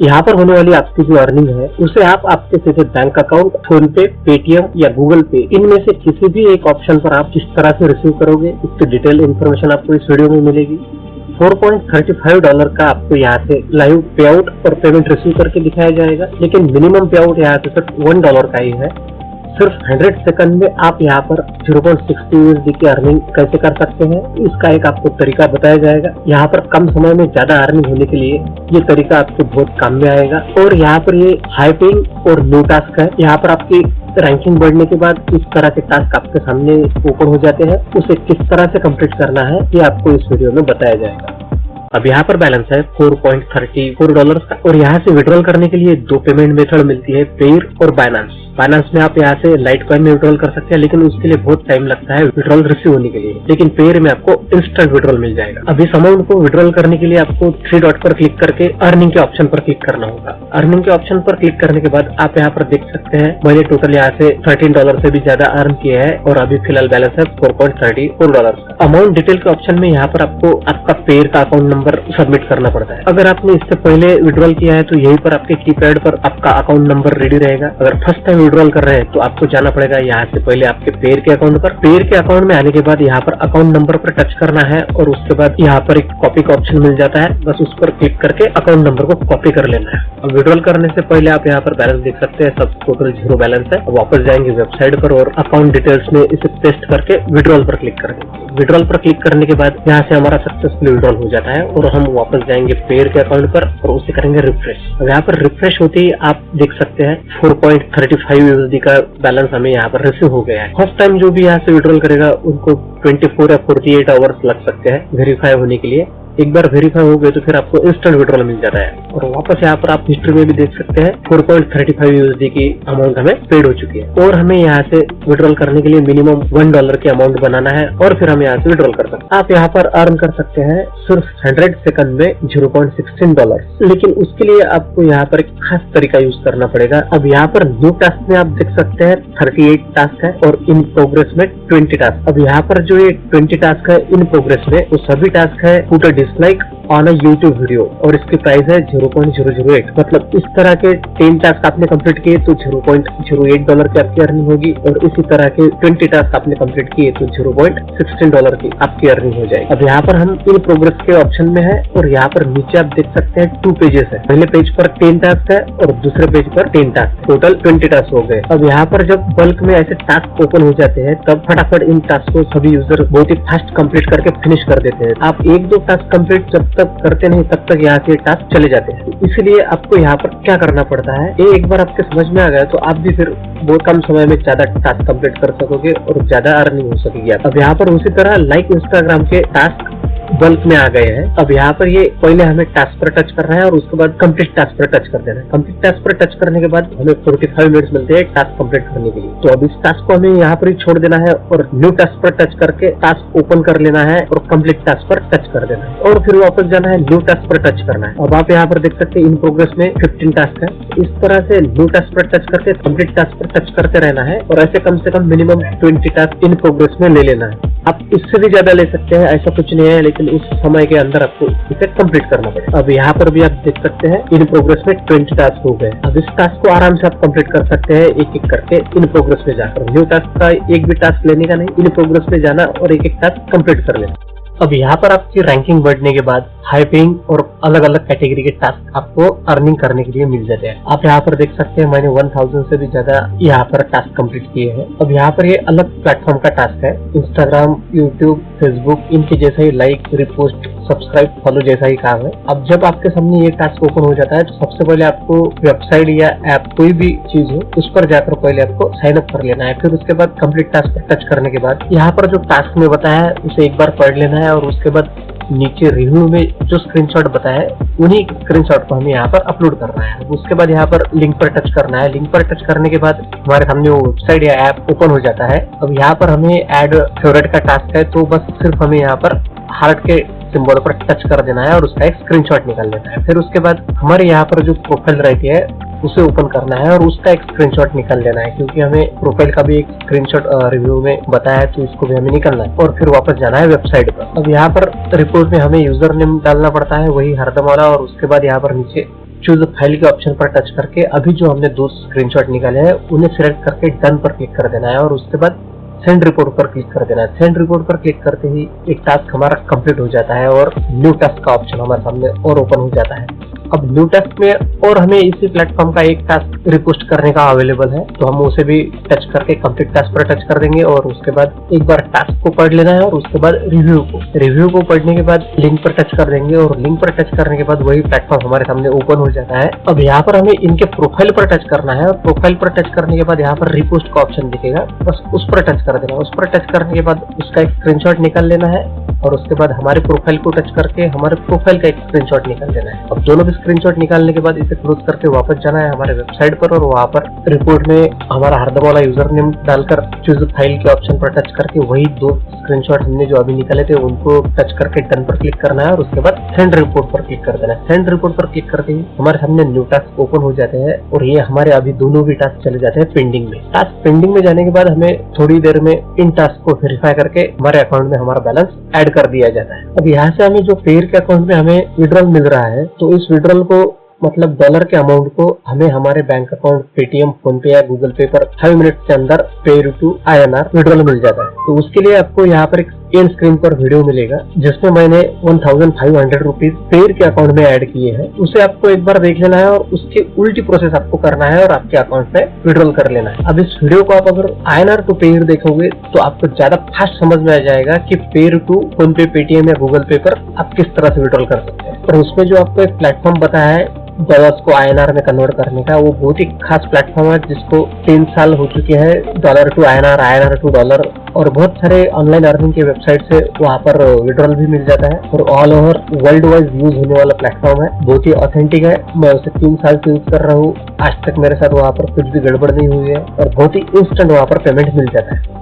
यहाँ पर होने वाली आपकी जो अर्निंग है उसे आप आपके सीधे बैंक अकाउंट, फोन पे, पेटीएम या गूगल पे, इनमें से किसी भी एक ऑप्शन पर आप किस तरह से रिसीव करोगे, इसकी डिटेल इन्फॉर्मेशन आपको इस वीडियो में मिलेगी। $4.35 का आपको यहाँ से लाइव पे आउट और पेमेंट रिसीव करके दिखाया जाएगा, लेकिन मिनिमम पे आउट यहाँ से सिर्फ $1 का ही है। सिर्फ 100 सेकंड में आप यहाँ पर 0.60 USD की अर्निंग कैसे कर सकते हैं, इसका एक आपको तरीका बताया जाएगा। यहाँ पर कम समय में ज्यादा अर्निंग होने के लिए ये तरीका आपको बहुत काम में आएगा। और यहाँ पर ये हाई पेइंग और न्यू टास्क है। यहाँ पर आपकी रैंकिंग बढ़ने के बाद इस तरह के टास्क आपके सामने ओपन हो जाते हैं, उसे किस तरह से कंप्लीट करना है ये आपको इस वीडियो में बताया जाएगा। अब यहाँ पर बैलेंस है $4.34 का और यहाँ से विड्रॉल करने के लिए दो पेमेंट मेथड मिलती है, पेयर और बाइनेंस। बाइनेंस में आप यहाँ से लाइट कॉइन में विड्रॉल कर सकते हैं, लेकिन उसके लिए बहुत टाइम लगता है विड्रॉल रिसीव होने के लिए, लेकिन पेयर में आपको इंस्टेंट विड्रॉल मिल जाएगा। अब इस अमाउंट को विड्रॉल करने के लिए आपको 3 डॉट पर क्लिक करके अर्निंग के ऑप्शन पर क्लिक करना होगा। अर्निंग के ऑप्शन पर क्लिक करने के बाद आप यहाँ पर देख सकते हैं मैंने टोटल यहाँ से $13 से भी ज्यादा अर्न किया है और अभी फिलहाल बैलेंस है $4.34। अमाउंट डिटेल के ऑप्शन में यहाँ पर आपको आपका पेयर का अकाउंट नंबर सबमिट करना पड़ता है। अगर आपने इससे पहले विड्रॉल किया है तो यहीं पर आपके कीपैड पर आपका अकाउंट नंबर रेडी रहेगा। अगर फर्स्ट टाइम विड्रॉल कर रहे हैं तो आपको जाना पड़ेगा यहाँ से पहले आपके पेयर के अकाउंट पर। पेयर के अकाउंट में आने के बाद यहाँ पर अकाउंट नंबर पर टच करना है और उसके बाद यहाँ पर एक कॉपी का ऑप्शन मिल जाता है, बस उस पर क्लिक करके अकाउंट नंबर को कॉपी कर लेना है। अब विड्रॉल करने से पहले आप यहाँ पर बैलेंस देख सकते हैं, सब टोटल 0 बैलेंस है। वापस जाएंगे वेबसाइट पर और अकाउंट डिटेल्स में इसे पेस्ट करके विड्रॉल पर क्लिक करेंगे। विड्रॉल पर क्लिक करने के बाद यहाँ से हमारा सक्सेसफुल विड्रॉल हो जाता है और हम वापस जाएंगे पेयर के अकाउंट पर और उसे करेंगे रिफ्रेश। अब यहाँ पर रिफ्रेश होते ही आप देख सकते हैं 4.35 USD का बैलेंस हमें यहाँ पर रिसीव हो गया है। फर्स्ट टाइम जो भी यहाँ से विड्रॉल करेगा उनको 24 या 48 आवर्स लग सकते हैं वेरीफाई होने के लिए। एक बार वेरीफाई हो गए तो फिर आपको इंस्टेंट विड्रॉल मिल जाता है। और वापस यहाँ पर आप हिस्ट्री में भी देख सकते हैं 4.35 USD की अमाउंट हमें पेड हो चुकी है। और हमें यहाँ से विड्रॉल करने के लिए मिनिमम $1 की अमाउंट बनाना है और फिर हम यहाँ से विड्रॉल कर सकते हैं। आप यहाँ पर अर्न कर सकते हैं सिर्फ 100 सेकंड में $0.16, लेकिन उसके लिए आपको यहाँ पर एक खास तरीका यूज करना पड़ेगा। अब यहाँ पर न्यू टास्क में आप देख सकते हैं 38 टास्क है और इन प्रोग्रेस में 20 टास्क। अब यहाँ पर जो ये 20 टास्क है इन प्रोग्रेस में वो सभी टास्क है put a dislike on a YouTube video और इसकी प्राइस है $0.008। मतलब इस तरह के 10 टास्क आपने कंप्लीट किए तो $0.08 की आपकी अर्निंग होगी और इसी तरह के 20 टास्क आपने कंप्लीट किए तो $0.16 की आपकी अर्निंग हो जाएगी। अब यहाँ पर हम इन प्रोग्रेस के ऑप्शन में है और यहाँ पर नीचे आप देख सकते हैं 2 पेजेस है। पहले पेज पर 10 टास्क है और दूसरे पेज पर 10 टास्क, टोटल 20 टास्क हो गए। अब यहाँ पर जब बल्क में ऐसे टास्क ओपन हो जाते हैं तब फटाफट इन टास्क को सभी यूजर बहुत ही फास्ट कंप्लीट करके फिनिश कर देते हैं। आप 1-2 टास्क कंप्लीट जब तक करते नहीं तब तक यहाँ से टास्क चले जाते हैं। इसलिए आपको यहाँ पर क्या करना पड़ता है, ये एक बार आपके समझ में आ गया तो आप भी फिर बहुत कम समय में ज्यादा टास्क कंप्लीट कर सकोगे और ज्यादा अर्निंग हो सकेगी। अब यहाँ पर उसी तरह लाइक इंस्टाग्राम के टास्क बल्क में आ गए हैं। अब यहाँ पर ये पहले हमें टास्क पर टच करना है और उसके बाद कंप्लीट टास्क पर टच कर देना है। कंप्लीट टास्क पर टच करने के बाद हमें 45 मिनट्स मिलते हैं टास्क कंप्लीट करने के लिए। तो अब इस टास्क को हमें यहाँ पर ही छोड़ देना है और न्यू टास्क पर टच करके टास्क ओपन कर लेना है और कंप्लीट टास्क पर टच कर देना है और फिर वापस जाना है, न्यू टास्क पर टच करना है। अब आप यहाँ पर देख सकते हैं इन प्रोग्रेस में 15 टास्क है। इस तरह से न्यू टास्क पर टच करके कंप्लीट टास्क पर टच करते रहना है और ऐसे कम से कम मिनिमम 20 टास्क इन प्रोग्रेस में ले लेना है। आप इससे भी ज्यादा ले सकते हैं, ऐसा कुछ नहीं है, लेकिन उस समय के अंदर आपको इसे कंप्लीट करना पड़ेगा। अब यहाँ पर भी आप देख सकते हैं इन प्रोग्रेस में 20 टास्क हो गए। अब इस टास्क को आराम से आप कंप्लीट कर सकते हैं एक एक करके इन प्रोग्रेस में जाकर। न्यू टास्क का एक भी टास्क लेने का नहीं, इन प्रोग्रेस में जाना और एक एक टास्क कंप्लीट कर लेना। अब यहाँ पर आपकी रैंकिंग बढ़ने के बाद हाई पेइंग और अलग अलग कैटेगरी के टास्क आपको अर्निंग करने के लिए मिल जाते हैं। आप यहाँ पर देख सकते हैं मैंने 1000 से भी ज्यादा यहाँ पर टास्क कंप्लीट किए हैं। अब यहाँ पर ये अलग प्लेटफॉर्म का टास्क है, इंस्टाग्राम, यूट्यूब, फेसबुक, इनके जैसा ही लाइक, रिपोस्ट, सब्सक्राइब, फॉलो जैसा ही काम है। अब जब आपके सामने ये टास्क ओपन हो जाता है तो सबसे पहले आपको वेबसाइट या ऐप कोई भी चीज हो उस पर जाकर पहले आपको साइन अप कर लेना है। फिर उसके बाद कंप्लीट टास्क पर टच करने के बाद यहाँ पर जो टास्क में बताया है उसे एक बार पढ़ लेना है और उसके बाद नीचे रिव्यू में जो स्क्रीनशॉट बताया है उन्हीं स्क्रीनशॉट को हमें यहाँ पर अपलोड करना है। उसके बाद यहाँ पर लिंक पर टच करना है। लिंक पर टच करने के बाद हमारे सामने वो वेबसाइट या ऐप ओपन हो जाता है। अब यहाँ पर हमें ऐड फेवरेट का टास्क है तो बस सिर्फ हमें यहाँ पर हार्ट के सिंबल पर टच कर देना है और उसका एक स्क्रीनशॉट निकाल लेना है। फिर उसके बाद हमारे यहाँ पर जो प्रोफाइल रहती है उसे ओपन करना है और उसका एक स्क्रीनशॉट निकाल लेना है, क्योंकि हमें प्रोफाइल का भी एक स्क्रीनशॉट रिव्यू में बताया है तो इसको भी हमें निकालना है और फिर वापस जाना है वेबसाइट पर। अब यहाँ पर रिपोर्ट में हमें यूजर नेम डालना पड़ता है वही हरदम वाला और उसके बाद यहाँ पर नीचे चूज फाइल के ऑप्शन पर टच करके अभी जो हमने 2 स्क्रीनशॉट निकाले हैं उन्हें सिलेक्ट करके डन पर क्लिक कर देना है और उसके बाद सेंड रिपोर्ट पर क्लिक कर देना है। सेंड रिपोर्ट पर क्लिक करते ही एक टास्क हमारा कंप्लीट हो जाता है और न्यू टास्क का ऑप्शन हमारे सामने और ओपन हो जाता है। अब न्यू टास्क में और हमें इसी प्लेटफॉर्म का एक टास्क रिपोस्ट करने का अवेलेबल है, तो हम उसे भी टच करके कंप्लीट टास्क पर टच कर देंगे और उसके बाद एक बार टास्क को पढ़ लेना है और उसके बाद रिव्यू को पढ़ने के बाद लिंक पर टच कर देंगे और लिंक पर टच करने के बाद वही प्लेटफॉर्म हमारे सामने ओपन हो जाता है। अब यहाँ पर हमें इनके प्रोफाइल पर टच करना है और प्रोफाइल पर टच करने के बाद यहाँ पर रिपोस्ट का ऑप्शन दिखेगा, बस उस पर टच कर देना। उस पर टच करने के बाद उसका एक स्क्रीनशॉट निकाल लेना है और उसके बाद हमारे प्रोफाइल को टच करके हमारे प्रोफाइल का एक स्क्रीनशॉट निकाल लेना है। अब दोनों भी स्क्रीनशॉट निकालने के बाद इसे क्लोज करके वापस जाना है हमारे वेबसाइट पर और वहाँ पर रिपोर्ट में हमारा हरदम वाला यूजर नेम डालकर चूज फाइल के ऑप्शन पर टच करके वही 2 स्क्रीनशॉट हमने जो अभी निकाले थे उनको टच करके डन पर क्लिक करना है और उसके बाद सेंड रिपोर्ट पर क्लिक कर देना है। सेंड रिपोर्ट पर क्लिक करते ही हमारे सामने न्यू टास्क ओपन हो जाते हैं और ये हमारे अभी दोनों भी टास्क चले जाते हैं पेंडिंग में। टास्क पेंडिंग में जाने के बाद हमें थोड़ी देर में इन टास्क को वेरीफाई करके हमारे अकाउंट में हमारा बैलेंस ऐड कर दिया जाता है। अब यहाँ से हमें जो पेयर के अकाउंट में हमें विड्रॉल मिल रहा है, तो इस विड्रॉल को मतलब डॉलर के अमाउंट को हमें हमारे बैंक अकाउंट पेटीएम, फोन पे या गूगल पे पर 5 मिनट के अंदर पेयर टू INR विड्रॉल मिल जाता है। तो उसके लिए आपको यहाँ पर एक एंड स्क्रीन पर वीडियो मिलेगा जिसमें मैंने 1500 रुपीज पेयर के अकाउंट में ऐड किए हैं। उसे आपको एक बार देख लेना है और उसकी उल्टी प्रोसेस आपको करना है और आपके अकाउंट में विड्रॉल कर लेना है। अब इस वीडियो को आप अगर INR टू पेयर देखोगे तो आपको ज्यादा फास्ट समझ में आ जाएगा कि पेयर टू फोन पे, पेटीएम या गूगल पे पर आप किस तरह से विड्रॉल कर सकते हैं। और उसमें जो आपको एक प्लेटफॉर्म बताया है डॉलर्स को INR में कन्वर्ट करने का, वो बहुत ही खास प्लेटफॉर्म है जिसको 3 साल हो चुके हैं। Dollar to INR, INR to dollar और बहुत सारे ऑनलाइन अर्निंग के वेबसाइट से वहाँ पर विड्रॉल भी मिल जाता है और all over world wise use होने वाला प्लेटफॉर्म है। बहुत ही ऑथेंटिक है, मैं उसे 3 साल से यूज कर रहा हूँ। आज तक मेरे साथ वहाँ पर कुछ भी गड़बड़ नहीं हुई है और बहुत ही इंस्टेंट वहाँ पर पेमेंट मिल जाता है।